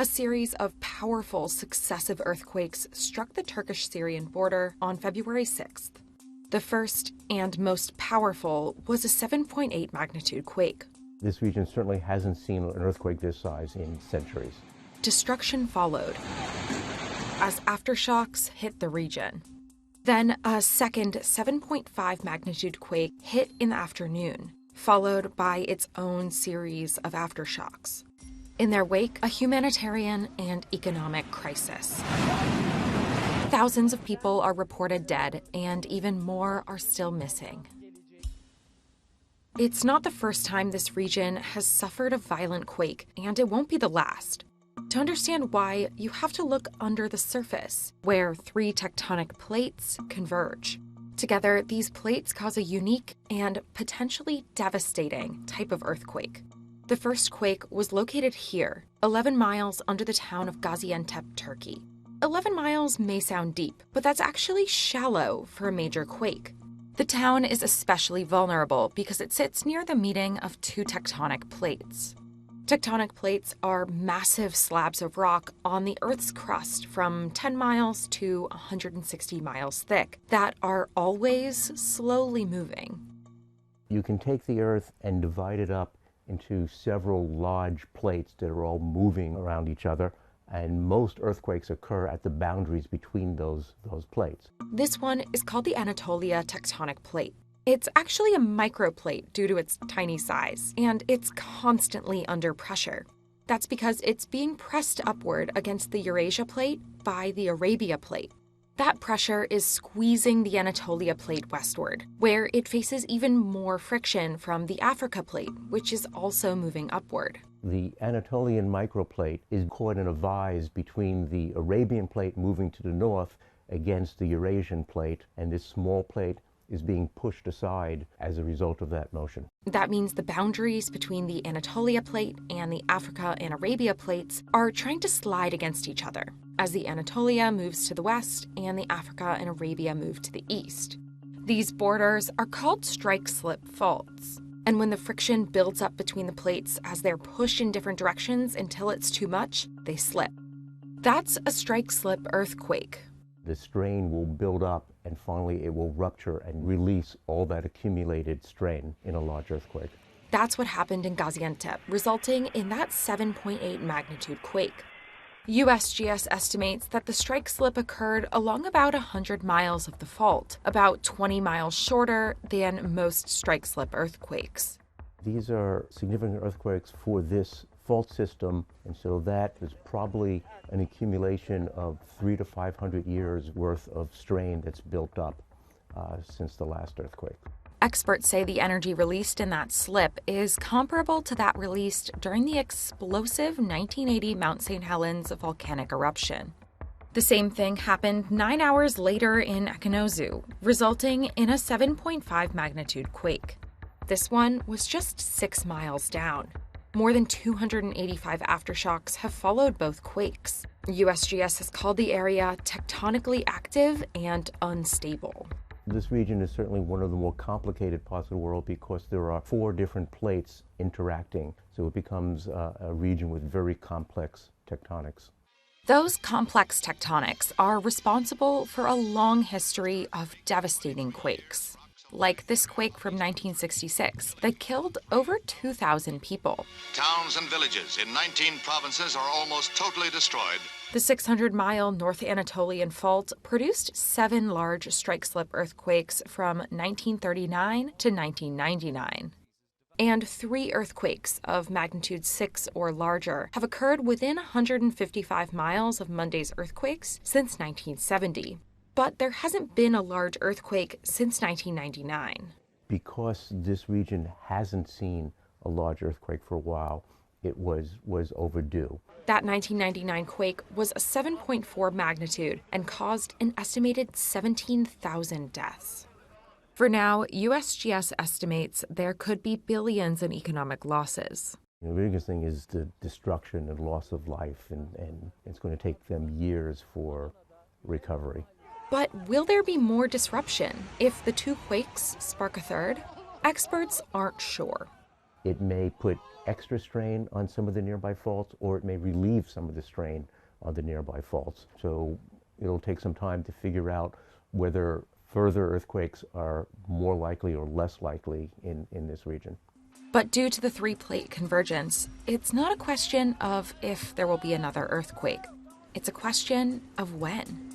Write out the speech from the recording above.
A series of powerful successive earthquakes struck the Turkish-Syrian border on February 6th. The first and most powerful was a 7.8 magnitude quake. This region certainly hasn't seen an earthquake this size in centuries. Destruction followed as aftershocks hit the region. Then a second 7.5 magnitude quake hit in the afternoon, followed by its own series of aftershocks. In their wake, a humanitarian and economic crisis. Thousands of people are reported dead, and even more are still missing. It's not the first time this region has suffered a violent quake, and it won't be the last. To understand why, you have to look under the surface, where three tectonic plates converge. Together, these plates cause a unique and potentially devastating type of earthquake. The first quake was located here, 11 miles under the town of Gaziantep, Turkey. 11 miles may sound deep, but that's actually shallow for a major quake. The town is especially vulnerable because it sits near the meeting of two tectonic plates. Tectonic plates are massive slabs of rock on the Earth's crust from 10 miles to 160 miles thick that are always slowly moving. You can take the Earth and divide it up into several large plates that are all moving around each other, and most earthquakes occur at the boundaries between those plates. This one is called the Anatolia tectonic plate. It's actually a microplate due to its tiny size, and it's constantly under pressure. That's because it's being pressed upward against the Eurasia plate by the Arabia plate. That pressure is squeezing the Anatolia plate westward, where it faces even more friction from the Africa plate, which is also moving upward. The Anatolian microplate is caught in a vise between the Arabian plate moving to the north against the Eurasian plate, and this small plate is being pushed aside as a result of that motion. That means the boundaries between the Anatolia plate and the Africa and Arabia plates are trying to slide against each other, as the Anatolia moves to the west and the Africa and Arabia move to the east. These borders are called strike-slip faults, and when the friction builds up between the plates as they're pushed in different directions until it's too much, they slip. That's a strike-slip earthquake. The strain will build up, and finally it will rupture and release all that accumulated strain in a large earthquake. That's what happened in Gaziantep, resulting in that 7.8 magnitude quake. USGS estimates that the strike slip occurred along about 100 miles of the fault, about 20 miles shorter than most strike slip earthquakes. These are significant earthquakes for this fault system, and so that is probably an accumulation of 300 to 500 years worth of strain that's built up since the last earthquake. Experts say the energy released in that slip is comparable to that released during the explosive 1980 Mount St. Helens volcanic eruption. The same thing happened 9 hours later in Ekinozu, resulting in a 7.5 magnitude quake. This one was just 6 miles down. More than 285 aftershocks have followed both quakes. USGS has called the area tectonically active and unstable. This region is certainly one of the more complicated parts of the world because there are 4 different plates interacting, so it becomes a region with very complex tectonics. Those complex tectonics are responsible for a long history of devastating quakes, like this quake from 1966 that killed over 2,000 people. Towns and villages in 19 provinces are almost totally destroyed. The 600-mile North Anatolian Fault produced 7 large strike-slip earthquakes from 1939 to 1999. And 3 earthquakes of magnitude 6 or larger have occurred within 155 miles of Monday's earthquakes since 1970. But there hasn't been a large earthquake since 1999. Because this region hasn't seen a large earthquake for a while, it was overdue. That 1999 quake was a 7.4 magnitude and caused an estimated 17,000 deaths. For now, USGS estimates there could be billions in economic losses. The biggest thing is the destruction and loss of life, and it's going to take them years for recovery. But will there be more disruption if the 2 quakes spark a third? Experts aren't sure. It may put extra strain on some of the nearby faults, or it may relieve some of the strain on the nearby faults. So it'll take some time to figure out whether further earthquakes are more likely or less likely in this region. But due to the three-plate convergence, it's not a question of if there will be another earthquake. It's a question of when.